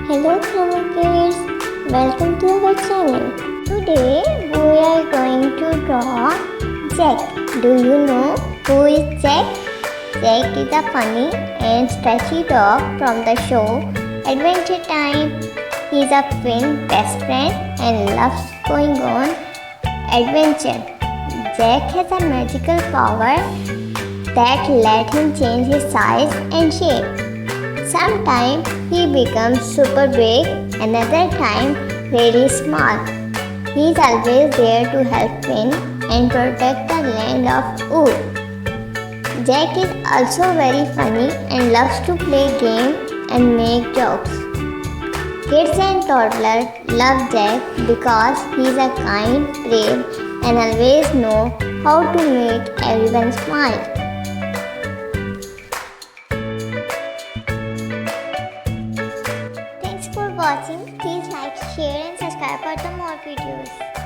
Hello Chroma Kids, welcome to our channel. Today we are going to draw Jack. Do you know who is Jack? Jack is a funny and stretchy dog from the show Adventure Time. He is a twin best friend and loves going on adventure. Jack has a magical power that let him change his size and shape. Sometimes he becomes super big, another time very small. He is always there to help win and protect the land of Ood. Jack is also very funny and loves to play games and make jokes. Kids and toddlers love Jack because he is a kind, brave, and always knows how to make everyone smile. Thanks for watching. Please like, share and subscribe for the more videos.